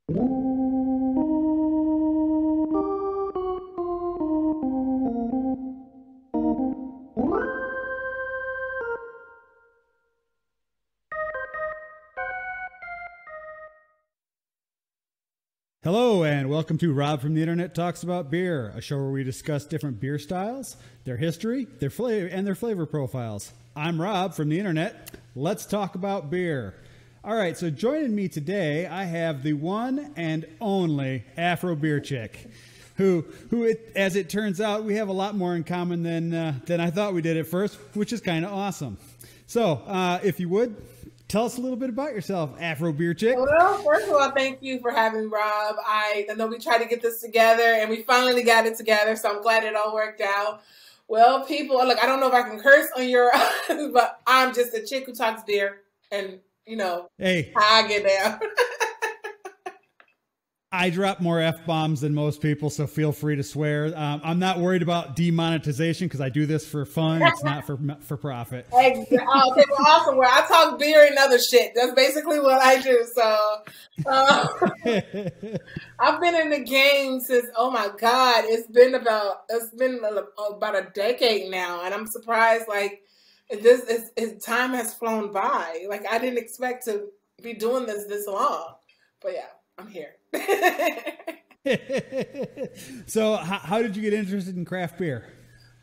Hello, and welcome to Rob from the Internet Talks About Beer, a show where we discuss different beer styles, their history, their flavor, and their flavor profiles. I'm Rob from the Internet. Let's talk about beer. All right, so joining me today, I have the one and only Afro Beer Chick, who as it turns out, we have a lot more in common than I thought we did at first, which is kind of awesome. So, if you would, tell us a little bit about yourself, Afro Beer Chick. Well, first of all, thank you for having me, Rob. I know we tried to get this together, and we finally got it together, so I'm glad it all worked out. Well, people, look, I don't know if I can curse on your, but I'm just a chick who talks beer, and, you know, hey, how I get down. I drop more F-bombs than most people, so feel free to swear. I'm not worried about demonetization because I do this for fun. It's not for profit. Exactly. Oh, okay, well, awesome. Well, I talk beer and other shit. That's basically what I do. So I've been in the game since, oh my God, it's been about a decade now. And I'm surprised, like, time has flown by. Like, I didn't expect to be doing this long. But yeah, I'm here. So how did you get interested in craft beer?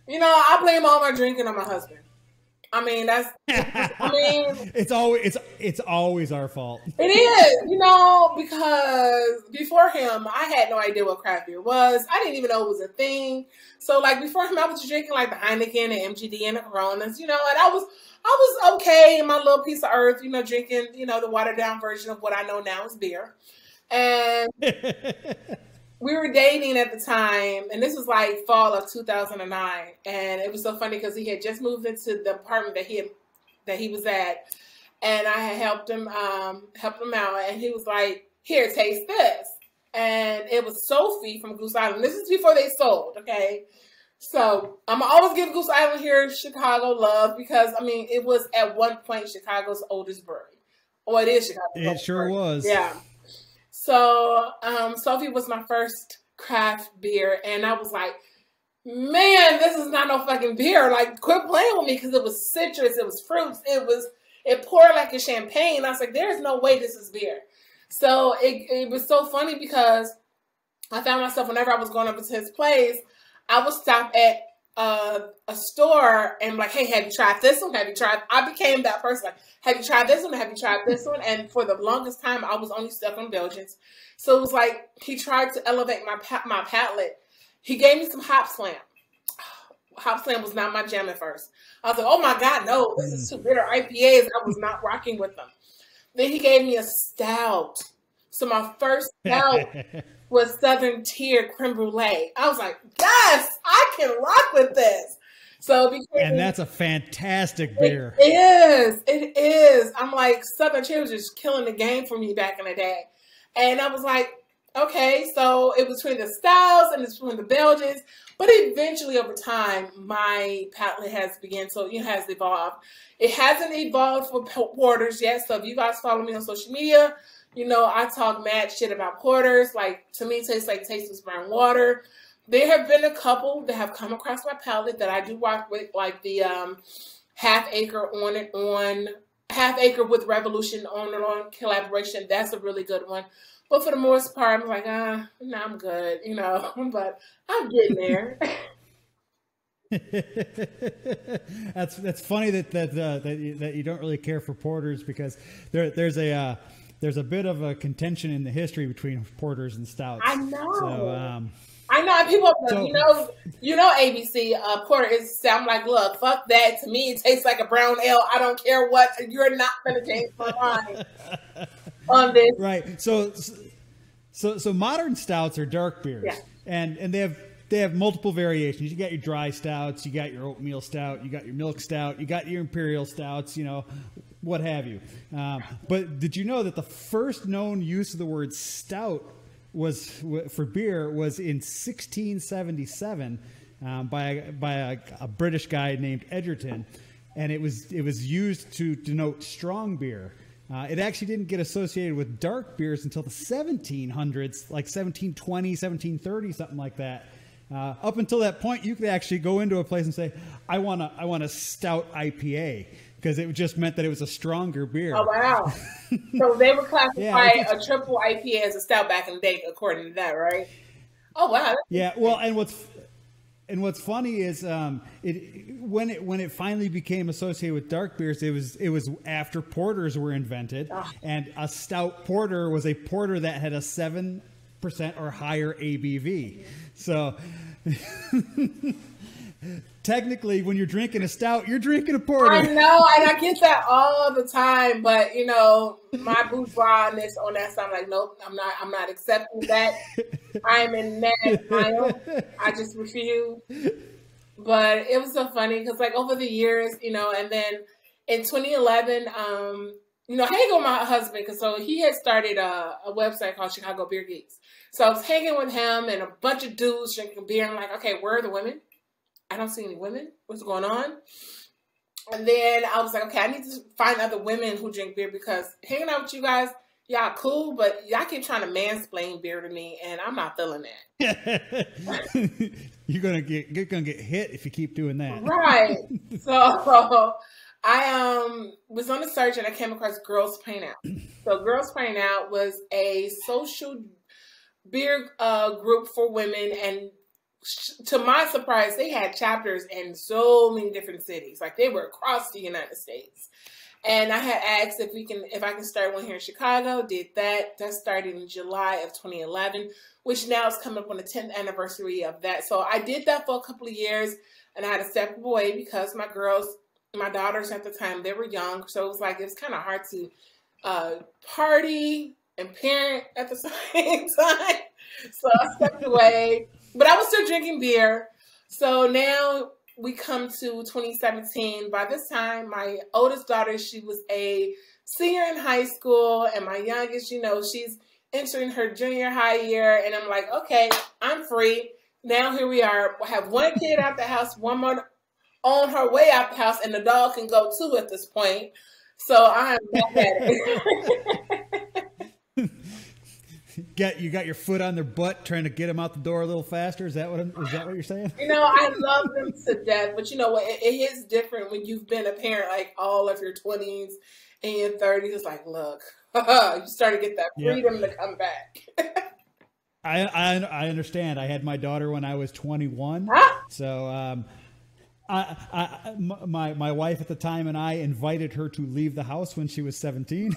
You know, I blame all my drinking on my husband. I mean, it's always our fault. It is, you know, because before him, I had no idea what craft beer was. I didn't even know it was a thing. So, like, before him, I was drinking like the Heineken and MGD and the Coronas, you know, and I was okay in my little piece of earth, you know, drinking, you know, the watered down version of what I know now is beer. And we were dating at the time, and this was like fall of 2009. And it was so funny because he had just moved into the apartment that he was at, and I had helped him out, and he was like, "Here, taste this." And it was Sophie from Goose Island. This is before they sold, okay? So I'm gonna always give Goose Island here in Chicago love because I mean it was at one point Chicago's oldest brewery. Well, it is Chicago's oldest It sure brewery. was. Yeah. So Sophie was my first craft beer, and I was like, man, this is not no fucking beer. Like, quit playing with me because it was citrus, it was fruits, it poured like a champagne. I was like, there's no way this is beer. So it was so funny because I found myself whenever I was going over to his place, I would stop at a store and like, hey, have you tried this one? I became that person. Like, have you tried this one? Have you tried this one? And for the longest time, I was only stuck on Belgians. So it was like he tried to elevate my palate. He gave me some Hop Slam. Hop Slam was not my jam at first. I was like, oh my God, no, this is too bitter. IPAs, I was not rocking with them. Then he gave me a stout. So my first stout was Southern Tier Creme Brulee. I was like, yes, I can rock with this. So and that's a fantastic beer. It is. I'm like, Southern Tier was just killing the game for me back in the day. And I was like, okay, so it was between the Stouts and it's between the Belgians. But eventually over time, my palate has evolved. It hasn't evolved for porters yet. So if you guys follow me on social media, you know, I talk mad shit about porters. Like, to me, it tastes like tasteless brown water. There have been a couple that have come across my palate that I do rock with, like the Half Acre with Revolution on and on collaboration. That's a really good one. But for the most part, I'm like, no, I'm good, you know, but I'm getting there. That's funny that you don't really care for porters because there's a bit of a contention in the history between porters and stouts. I know. So, I know. People, you know, ABC porter is. I'm like, look, fuck that. To me, it tastes like a brown ale. I don't care what. You're not gonna change my mind on this. Right. So modern stouts are dark beers, yeah. and they have multiple variations. You got your dry stouts, you got your oatmeal stout, you got your milk stout, you got your imperial stouts, you know, what have you. But did you know that the first known use of the word stout for beer was in 1677 by a British guy named Edgerton, and it was used to denote strong beer. It actually didn't get associated with dark beers until the 1700s, like 1720, 1730, something like that. Up until that point, you could actually go into a place and say, I want a stout IPA, because it just meant that it was a stronger beer. Oh, wow. So they would classify a triple IPA as a stout back in the day, according to that, right? Oh, wow. Yeah, well, and what's funny is when it finally became associated with dark beers, it was after porters were invented, and a stout porter was a porter that had a 7% or higher ABV. So technically, when you're drinking a stout, you're drinking a porter. I know, and I get that all the time, but you know, my bourgeoisness on that side, I'm like, nope, I'm not accepting that. I'm in that aisle. I just refuse. But it was so funny because, like, over the years, you know, and then in 2011, you know, hanging with my husband, because so he had started a website called Chicago Beer Geeks. So I was hanging with him and a bunch of dudes drinking beer. And I'm like, okay, where are the women? I don't see any women. What's going on? And then I was like, okay, I need to find other women who drink beer, because hanging out with you guys, y'all cool, but y'all keep trying to mansplain beer to me, and I'm not feeling that. You're gonna get hit if you keep doing that. Right. So I was on a search and I came across Girls Playing Out. So Girls Playing Out was a social beer group for women, and to my surprise, they had chapters in so many different cities. Like, they were across the United States. And I had asked if I can start one here in Chicago. Did that. That started in July of 2011, which now is coming up on the 10th anniversary of that. So I did that for a couple of years, and I had to step away because my daughters at the time, they were young. So it was kind of hard to party and parent at the same time. So I stepped away, but I was still drinking beer. So now we come to 2017. By this time, my oldest daughter, she was a senior in high school, and my youngest, you know, she's entering her junior high year, and I'm like, okay, I'm free. Now here we are. We have one kid out the house, one more on her way out the house, and the dog can go too at this point. So I'm back at it. You got your foot on their butt, trying to get them out the door a little faster. Is that what you're saying? You know, I love them to death, but you know what? It is different when you've been a parent like all of your 20s and your 30s. It's like, look, you start to get that freedom to come back. I understand. I had my daughter when I was 21, so my wife at the time and I invited her to leave the house when she was 17.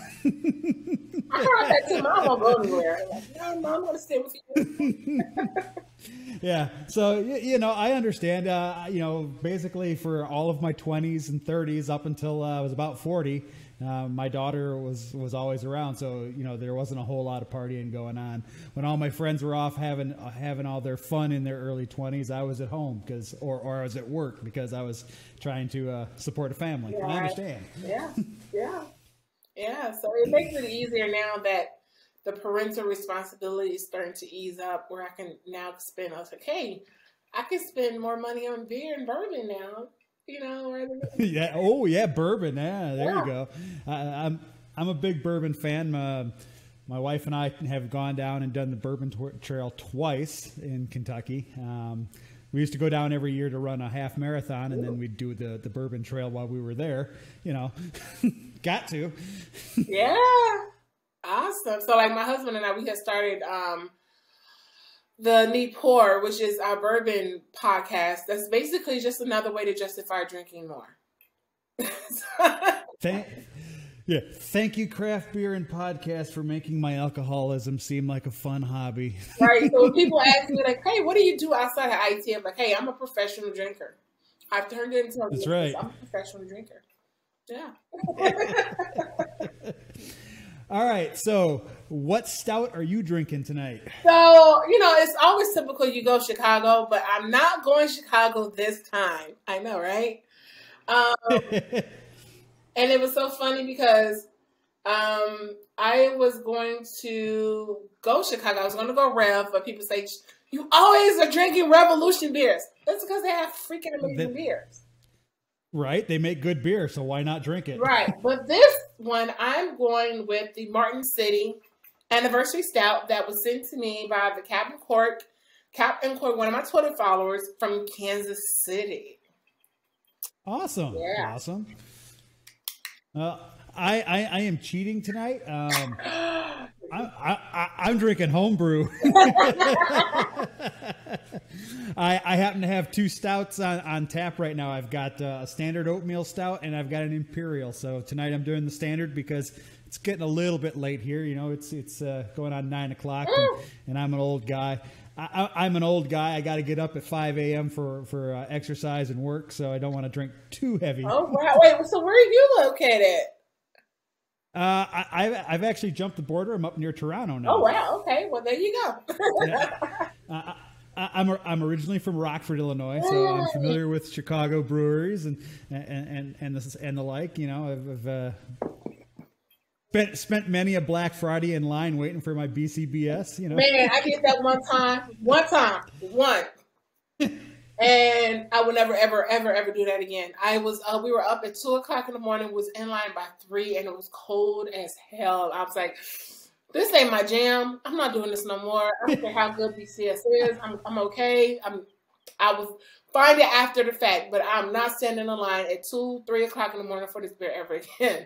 I heard that too. Mom won't go anywhere. I'm like, no, Mom, I want to stay with you. Yeah. So, you know, I understand, you know, basically for all of my 20s and 30s up until I was about 40, my daughter was always around. So, you know, there wasn't a whole lot of partying going on. When all my friends were off having all their fun in their early 20s, I was at home or I was at work because I was trying to support a family. Yeah, I understand. Yeah, so it makes it easier now that the parental responsibility is starting to ease up, where I can now spend. I was like, hey, I can spend more money on beer and bourbon now, you know. Yeah. Oh, yeah, bourbon. Yeah, there you go. I'm a big bourbon fan. My wife and I have gone down and done the Bourbon Trail twice in Kentucky. We used to go down every year to run a half marathon, and then we'd do the Bourbon Trail while we were there. You know, got to. Yeah, awesome. So, like, my husband and I, we had started the Need Pour, which is our bourbon podcast. That's basically just another way to justify drinking more. Thank you, Craft Beer and Podcast, for making my alcoholism seem like a fun hobby. Right. So when people ask me, like, hey, what do you do outside of IT? I'm like, hey, I'm a professional drinker. I've turned it into That's right. I'm a professional drinker. Yeah. All right. So what stout are you drinking tonight? So, you know, it's always typical you go Chicago, but I'm not going Chicago this time. I know, right? And it was so funny because I was going to go Chicago. I was going to go Rev, but people say, you always are drinking Revolution beers. That's because they have freaking amazing beers. Right? They make good beer, so why not drink it? Right. But this one, I'm going with the Martin City Anniversary Stout that was sent to me by the Captain Cork, one of my Twitter followers from Kansas City. Awesome. Yeah. Awesome. I am cheating tonight. I'm drinking homebrew. I happen to have two stouts on tap right now. I've got a standard oatmeal stout and I've got an imperial. So tonight I'm doing the standard because it's getting a little bit late here. You know, it's going on 9 o'clock and I'm an old guy. I'm an old guy. I got to get up at 5 a.m. for exercise and work, so I don't want to drink too heavy. Oh, wow. Wait, so where are you located? I've actually jumped the border. I'm up near Toronto now. Oh, wow. Okay. Well, there you go. Yeah. I'm originally from Rockford, Illinois, so I'm familiar with Chicago breweries and the like. You know, I've spent many a Black Friday in line waiting for my BCBS. You know, man, I did that one time, and I would never, ever, ever, ever do that again. We were up at 2 o'clock in the morning, was in line by 3, and it was cold as hell. I was like, this ain't my jam. I'm not doing this no more. I don't care how good BCS is. I'm okay. I was find it after the fact, but I'm not standing in line at 2, 3 o'clock in the morning for this beer ever again.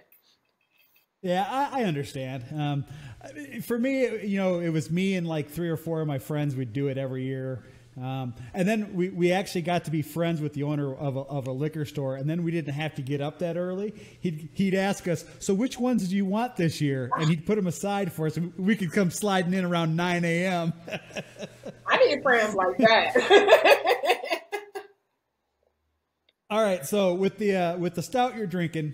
Yeah, I understand. For me, you know, it was me and like 3 or 4 of my friends. We'd do it every year. And then we actually got to be friends with the owner of a liquor store. And then we didn't have to get up that early. He'd ask us, so which ones do you want this year? And he'd put them aside for us. And we could come sliding in around 9 a.m. I need friends like that. All right, so with the stout you're drinking,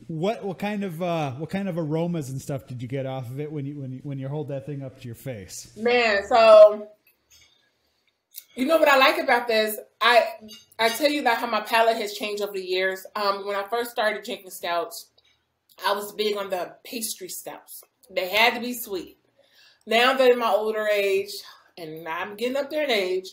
what kind of aromas and stuff did you get off of it when you hold that thing up to your face? Man, so you know what I like about this? I tell you that how my palate has changed over the years. When I first started drinking stouts, I was big on the pastry stouts. They had to be sweet. Now that in my older age, and I'm getting up there in age,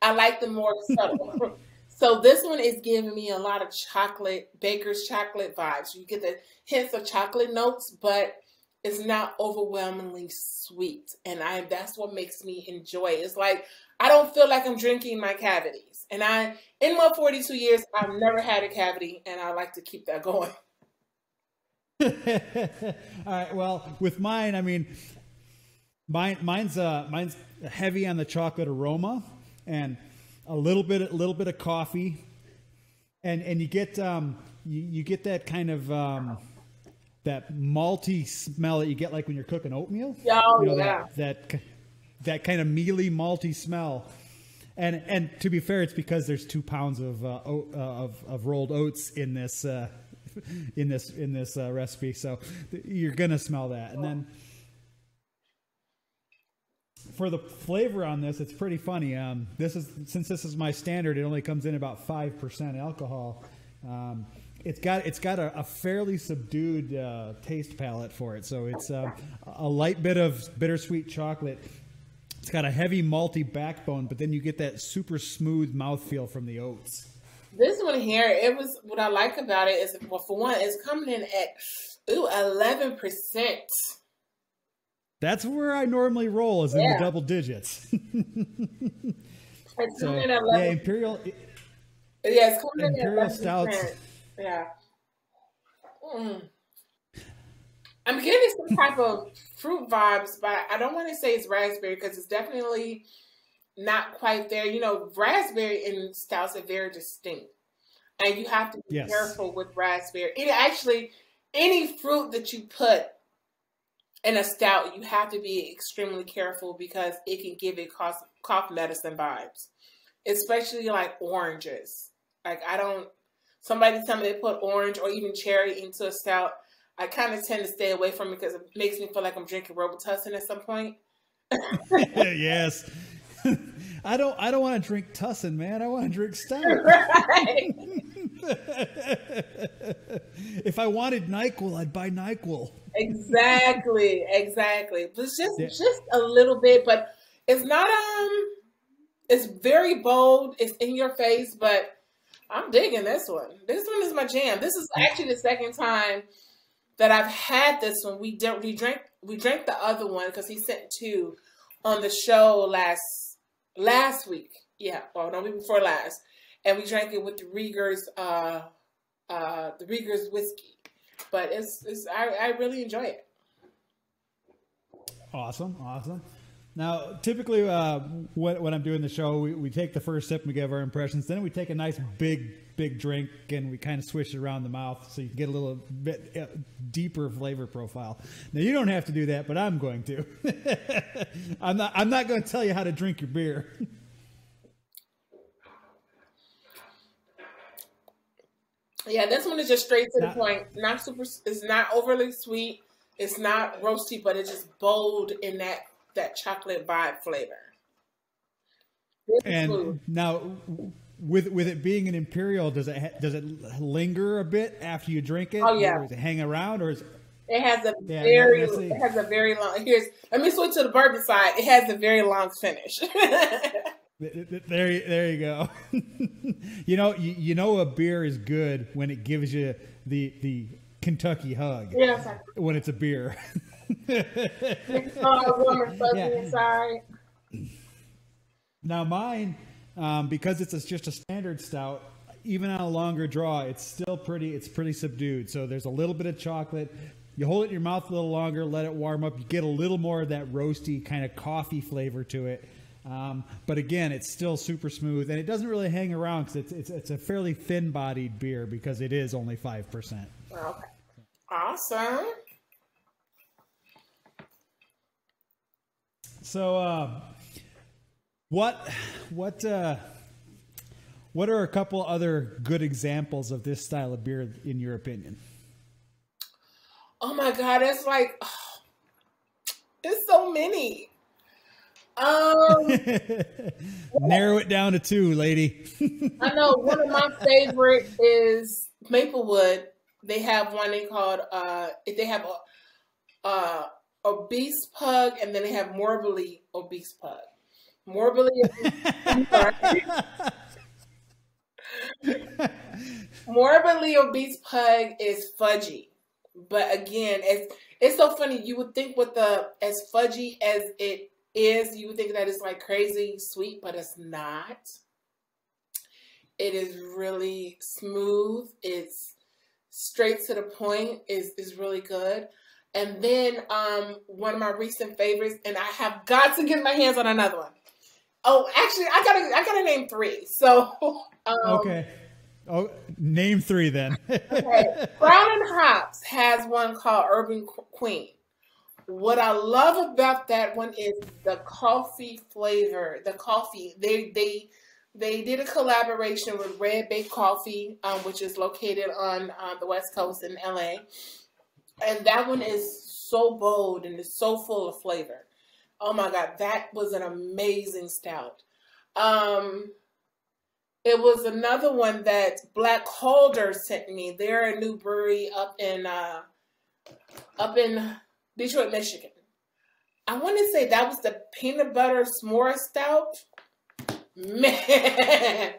I like them more subtle. So this one is giving me a lot of chocolate, baker's chocolate vibes. You get the hints of chocolate notes, but it's not overwhelmingly sweet. And that's what makes me enjoy it. It's like, I don't feel like I'm drinking my cavities. And in my 42 years, I've never had a cavity, and I like to keep that going. All right, well, with mine, I mean, mine's heavy on the chocolate aroma and a little bit of coffee, and you get that kind of that malty smell that you get like when you're cooking oatmeal. Oh, you know, yeah. That kind of mealy, malty smell. And to be fair, it's because there's 2 pounds of rolled oats in this recipe, so you're gonna smell that. And then for the flavor on this, it's pretty funny. Since this is my standard, it only comes in about 5% alcohol. It's got a fairly subdued taste palette for it. So it's a light bit of bittersweet chocolate. It's got a heavy malty backbone, but then you get that super smooth mouthfeel from the oats. This one here, what I like about it is, well, for one, it's coming in at 11%. That's where I normally roll, is in the double digits. It's coming in at 11%. Yeah, Imperial. Yeah, it's coming in at 11%. Stouts. Yeah. I'm getting some type of fruit vibes, but I don't want to say it's raspberry because it's definitely not quite there. You know, raspberry and stouts are very distinct, and you have to be careful with raspberry. Any fruit that you put in a stout, you have to be extremely careful because it can give it cough medicine vibes, especially like oranges. Like somebody tell me they put orange or even cherry into a stout. I kind of tend to stay away from it because it makes me feel like I'm drinking Robitussin at some point. Yes. I don't want to drink Tussin, man. I want to drink stout. Right. If I wanted NyQuil, I'd buy NyQuil. Exactly. But it's just a little bit, but it's not it's very bold. It's in your face, but I'm digging this one. This one is my jam. This is actually the second time that I've had this one. We drank the other one because he sent two on the show last week. Yeah, well, no, week before last, and we drank it with the Rieger's whiskey. But I really enjoy it. Awesome. Now, typically, when I'm doing the show, we take the first sip and we give our impressions. Then we take a nice big drink and we kind of swish it around the mouth so you can get a little bit deeper flavor profile. Now, you don't have to do that, but I'm going to. I'm not going to tell you how to drink your beer. Yeah, this one is just straight to the point. Not super. It's not overly sweet. It's not roasty, but it's just bold in that chocolate vibe flavor. And smooth. Now, with it being an imperial, does it linger a bit after you drink it? Oh yeah. Or does it hang around, or is it has a very long. Let me switch to the bourbon side. It has a very long finish. There you go. you know a beer is good when it gives you the Kentucky hug. Yeah. When it's a beer. It's all warm and fuzzy inside. Now mine, because it's just a standard stout, even on a longer draw, it's pretty subdued. So there's a little bit of chocolate. You hold it in your mouth a little longer, let it warm up. You get a little more of that roasty kind of coffee flavor to it. But again, it's still super smooth, and it doesn't really hang around because it's a fairly thin-bodied beer because it is only 5%. Okay, awesome. So, what are a couple other good examples of this style of beer in your opinion? Oh my God, it's like it's so many. Narrow it down to two, lady. I know one of my favorite is Maplewood. They have one they called they have a obese pug, and then they have morbidly obese pug. Morbidly obese pug is fudgy, but again, it's so funny. You would think as fudgy as it is, you would think that it's like crazy sweet, but it's not. It is really smooth. It's straight to the point. Is really good. And then one of my recent favorites, and I have got to get my hands on another one. Oh, actually, I gotta name three. So okay. Oh, name three then. Okay. Brown and Hops has one called Urban Queen. What I love about that one is the coffee flavor. The coffee. They did a collaboration with Red Baked Coffee, which is located on the West Coast in LA. And that one is so bold and is so full of flavor. Oh my God, that was an amazing stout. It was another one that Black Calder sent me. They're a new brewery up in Detroit, Michigan. I want to say that was the peanut butter s'more stout. Man,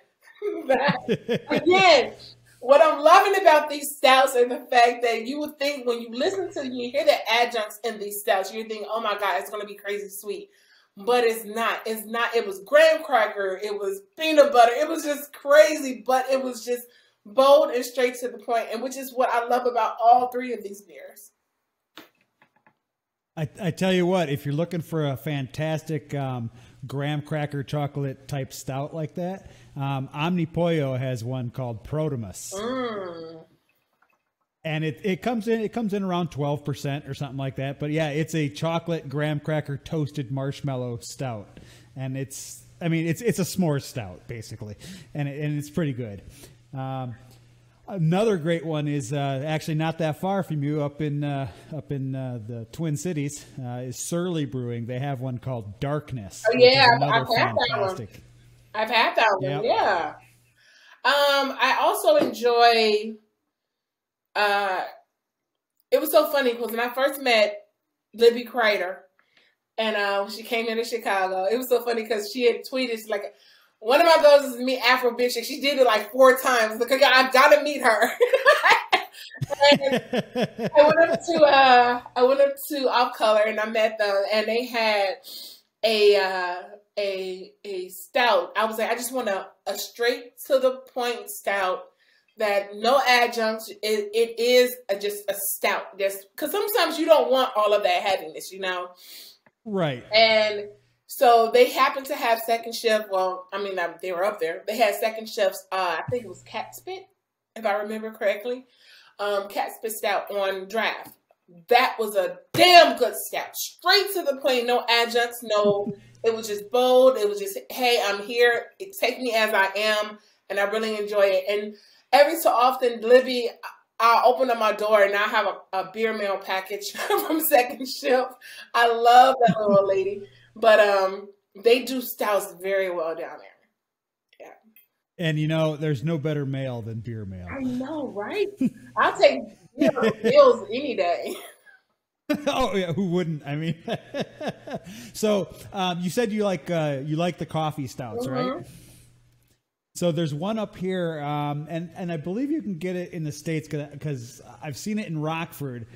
again, what I'm loving about these stouts is the fact that you would think when you you hear the adjuncts in these stouts, you think, oh my God, it's going to be crazy sweet. But it's not. It's not. It was graham cracker. It was peanut butter. It was just crazy, but it was just bold and straight to the point, and which is what I love about all three of these beers. I tell you what, if you're looking for a fantastic graham cracker chocolate type stout like that, Omnipollo has one called Protimus. And it comes in around 12% or something like that. But yeah, it's a chocolate graham cracker toasted marshmallow stout. And it's a s'more stout basically. And it's pretty good. Another great one is actually not that far from you, up in the Twin Cities, is Surly Brewing. They have one called Darkness. Oh yeah, I've had that one. I've had that one. Yep. Yeah. I also enjoy. It was so funny because when I first met Libby Kreider, and she came into Chicago, it was so funny because she had tweeted, she's like, One of my goals is to meet Afro Beer Chick. She did it like 4 times. Like, I've got to meet her. And I went up to Off Color and I met them, and they had a stout. I was like, I just want a straight to the point stout that no adjuncts. It is just a stout. Just because sometimes you don't want all of that heaviness, you know. Right. And so they happened to have second shift. Well, I mean, they were up there. They had second shifts. I think it was Cat Spit, if I remember correctly. Cat Spit Stout on draft. That was a damn good stout. Straight to the point, no adjuncts, no. It was just bold. It was just, hey, I'm here. Take me as I am, and I really enjoy it. And every so often, Libby, I'll open up my door and I have a beer mail package from second shift. I love that little lady. But they do stouts very well down there. Yeah. And you know, there's no better mail than beer mail. I know, right? I'll take bills any day. Oh yeah, who wouldn't? I mean, so you said you like the coffee stouts, right? So there's one up here, and I believe you can get it in the States because I've seen it in Rockford.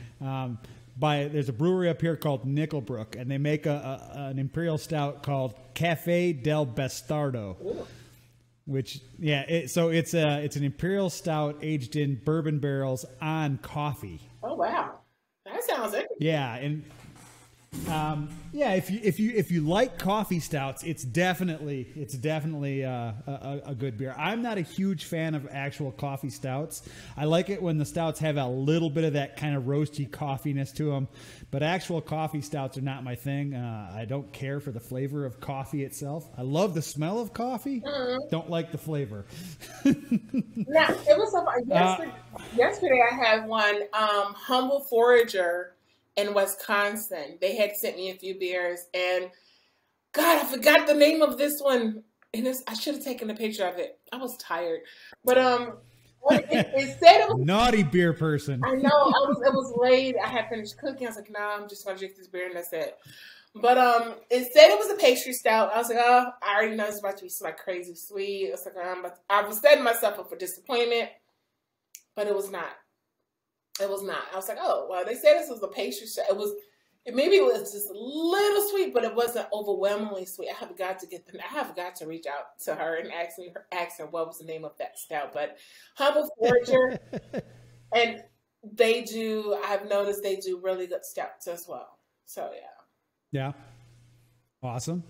There's a brewery up here called Nickelbrook, and they make an imperial stout called Cafe del Bastardo. Ooh. Which, yeah, it's an imperial stout aged in bourbon barrels on coffee. Oh wow, that sounds interesting. Yeah, and if you like coffee stouts, it's definitely a good beer. I'm not a huge fan of actual coffee stouts. I like it when the stouts have a little bit of that kind of roasty coffeeness to them, but actual coffee stouts are not my thing. I don't care for the flavor of coffee itself. I love the smell of coffee. Don't like the flavor. Now it was so yesterday I had one Humble Forager in Wisconsin. They had sent me a few beers, and God, I forgot the name of this one. And I should have taken a picture of it. I was tired, but it said it was naughty beer person. I know. It was late. I had finished cooking. I was like, no, I'm just gonna drink this beer, and that's it. But it said it was a pastry stout. I was like, oh, I already know it's about to be like crazy sweet. It's like I was setting myself up for disappointment, but it was not. It was not. I was like, oh, well, they said this was a pastry stout. Maybe it was just a little sweet, but it wasn't overwhelmingly sweet. I have got to reach out to her and ask her what was the name of that stout. But Humble Forager, and I've noticed they do really good stouts as well. So yeah. Yeah. Awesome.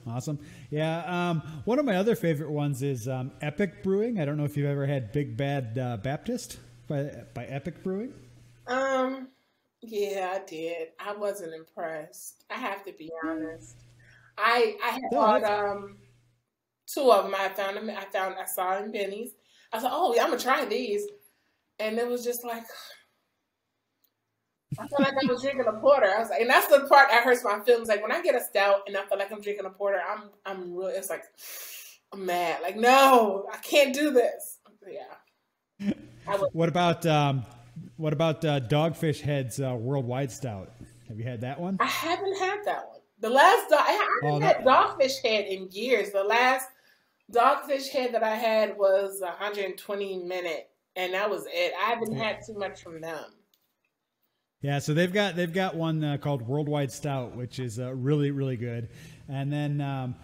Yeah. One of my other favorite ones is Epic Brewing. I don't know if you've ever had Big Bad Baptist by Epic Brewing. Yeah, I did. I wasn't impressed. I have to be honest. I had bought 2 of them. I found them. I saw them in Benny's. I thought, oh yeah, I'm gonna try these, and it was just like I felt like I was drinking a porter. I was like, and that's the part that hurts my feelings. Like when I get a stout and I feel like I'm drinking a porter, I'm really. It's like I'm mad. Like no, I can't do this. Yeah. What about Dogfish Head's Worldwide Stout? Have you had that one? I haven't had that one. I haven't had Dogfish Head in years. The last Dogfish Head that I had was 120 minute, and that was it. I haven't had too much from them. Yeah, so they've got one called Worldwide Stout, which is really, really good. And then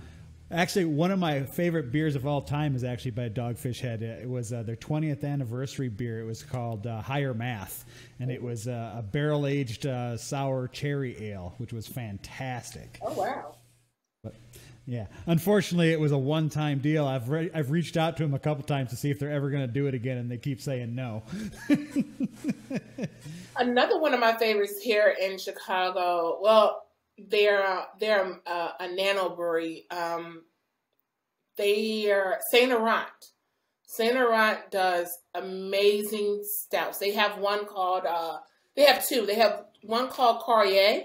actually, one of my favorite beers of all time is actually by Dogfish Head. It was their 20th anniversary beer. It was called Higher Math, and it was a barrel-aged sour cherry ale, which was fantastic. Oh, wow. But, yeah. Unfortunately, it was a one-time deal. I've reached out to them a couple times to see if they're ever going to do it again, and they keep saying no. Another one of my favorites here in Chicago, well, they're a nano brewery. They are Saint Laurent. Saint Laurent does amazing stouts. They have one called they have 2. They have one called Carrier.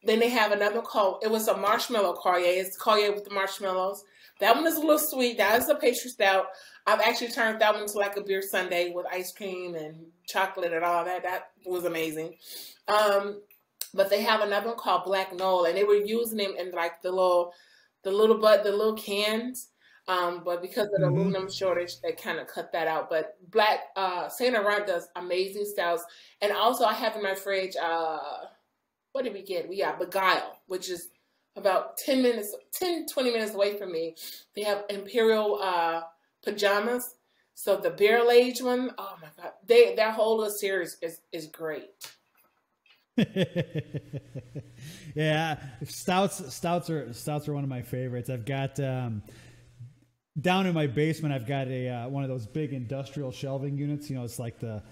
Then they have another called, it was a marshmallow Carrier. It's Carrier with the marshmallows. That one is a little sweet. That is a pastry stout. I've actually turned that one into like a beer sundae with ice cream and chocolate and all that. That was amazing. But they have another one called Black Knoll, and they were using them in like the little cans. But because of the aluminum shortage, they kind of cut that out. But Saint Laurent does amazing stouts. And also I have in my fridge, what did we get? We got Beguile, which is about 20 minutes away from me. They have Imperial pajamas. So the barrel aged one, oh my God, their whole series is great. Yeah, stouts are one of my favorites. I've got down in my basement, I've got a one of those big industrial shelving units. You know, it's like the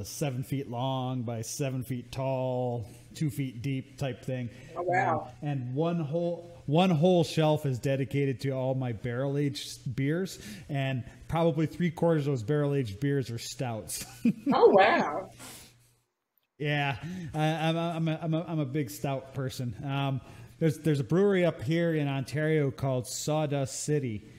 7 feet long by 7 feet tall, 2 feet deep type thing. Oh, wow! And one whole shelf is dedicated to all my barrel aged beers, and probably 3/4 of those barrel aged beers are stouts. Oh wow! Yeah, I'm a big stout person. There's a brewery up here in Ontario called Sawdust City,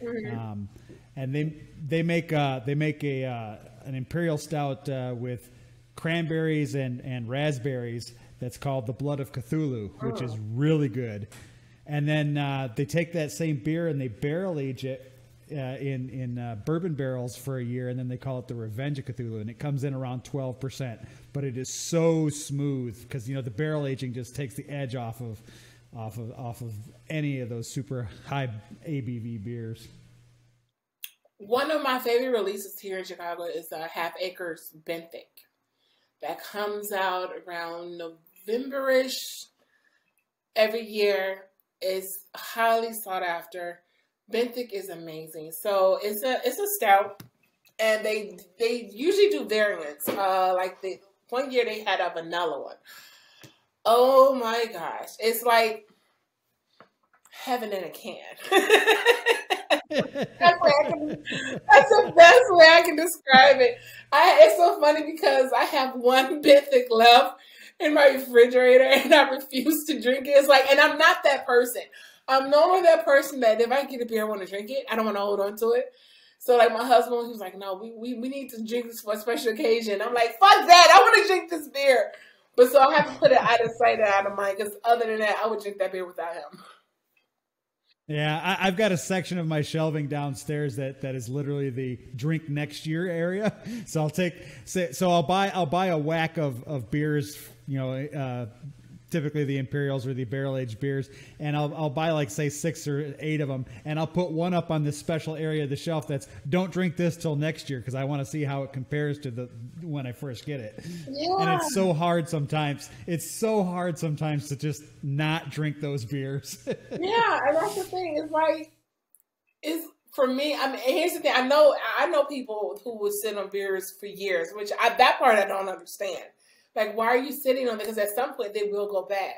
and they make an imperial stout with cranberries and raspberries that's called the Blood of Cthulhu, which is really good. And then they take that same beer and they barrel age it in bourbon barrels for a year, and then they call it the Revenge of Cthulhu, and it comes in around 12%. But it is so smooth because the barrel aging just takes the edge off of any of those super high ABV beers. One of my favorite releases here in Chicago is Half Acres Benthic. That comes out around November-ish every year. It's highly sought after. Benthic is amazing. So it's a stout, and they usually do variants. Like one year they had a vanilla one. Oh my gosh, it's like heaven in a can. That's the best way I can describe it. It's so funny because I have one Benthic left in my refrigerator and I refuse to drink it. It's like, and I'm not that person. I'm normally that person that if I get a beer, I want to drink it. I don't want to hold on to it. So like my husband, he was like, no, we need to drink this for a special occasion. I'm like, fuck that. I want to drink this beer. But so I have to put it out of sight and out of mind, because other than that, I would drink that beer without him. Yeah, I've got a section of my shelving downstairs that is literally the drink next year area. So I'll buy a whack of beers, typically the Imperials or the barrel aged beers, and I'll buy like say 6 or 8 of them, and I'll put one up on this special area of the shelf that's don't drink this till next year, because I want to see how it compares to when I first get it. Yeah. And it's so hard sometimes. It's so hard sometimes to just not drink those beers. Yeah, and that's the thing. It's like for me. I mean, here's the thing. I know people who would sit on beers for years, which that part I don't understand. Like, why are you sitting on it? Because at some point they will go bad.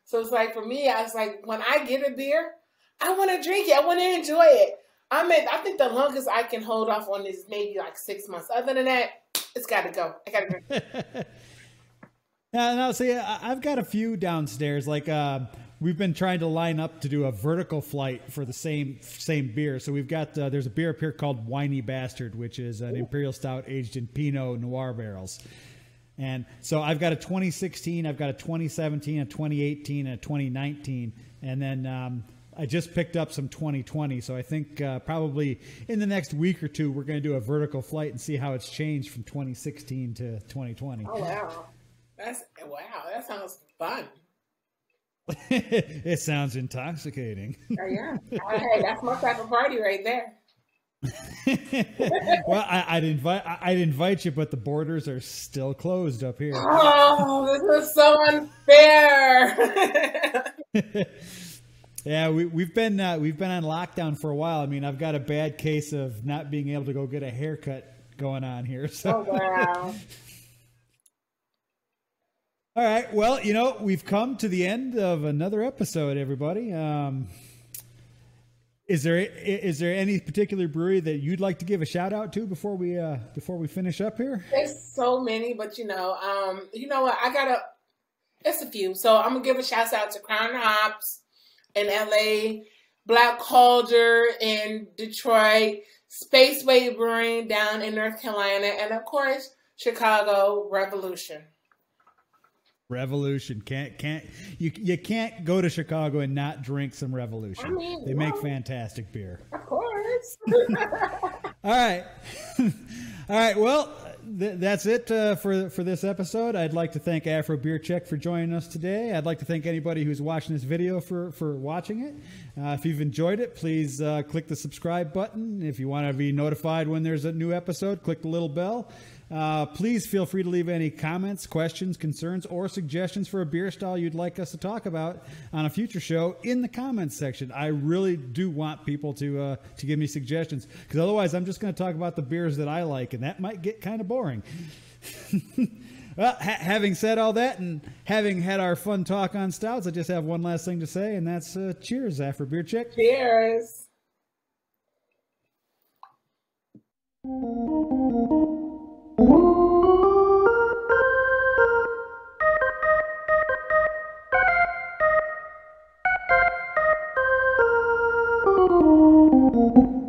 So it's like, for me, I was like, when I get a beer, I want to drink it. I want to enjoy it. I think the longest I can hold off on is maybe like 6 months. Other than that, it's got to go. I got to drink it. No, see, I've got a few downstairs. Like, we've been trying to line up to do a vertical flight for the same beer. So we've got, there's a beer up here called Whiny Bastard, which is an imperial stout aged in Pinot Noir barrels. And so I've got a 2016, I've got a 2017, a 2018, and a 2019. And then I just picked up some 2020. So I think probably in the next week or two, we're going to do a vertical flight and see how it's changed from 2016 to 2020. Oh, wow. That sounds fun. It sounds intoxicating. Oh, yeah. Hey, that's my type of party right there. Well, I'd invite you, but the borders are still closed up here. Oh, this is so unfair. Yeah, we've been on lockdown for a while. I mean, I've got a bad case of not being able to go get a haircut going on here. So. Oh, wow. All right. Well, we've come to the end of another episode, everybody. Is there any particular brewery that you'd like to give a shout out to before we finish up here? There's so many, but you know what? It's a few. So I'm gonna give a shout out to Crown Hops in LA, Black Calder in Detroit, Spaceway Brewing down in North Carolina, and of course Chicago Revolution. Revolution you can't go to Chicago and not drink some Revolution. They make fantastic beer. Of course. All right. All right. Well, that's it for this episode. I'd like to thank Afro Beer Chick for joining us today. I'd like to thank anybody who's watching this video for watching it. If you've enjoyed it, please click the subscribe button. If you want to be notified when there's a new episode, click the little bell. Please feel free to leave any comments, questions, concerns, or suggestions for a beer style you'd like us to talk about on a future show in the comments section. I really do want people to give me suggestions, because otherwise I'm just going to talk about the beers that I like, and that might get kind of boring. Well, having said all that, and having had our fun talk on stouts, I just have one last thing to say, and that's cheers, Afro Beer Chick. Cheers. Thank you.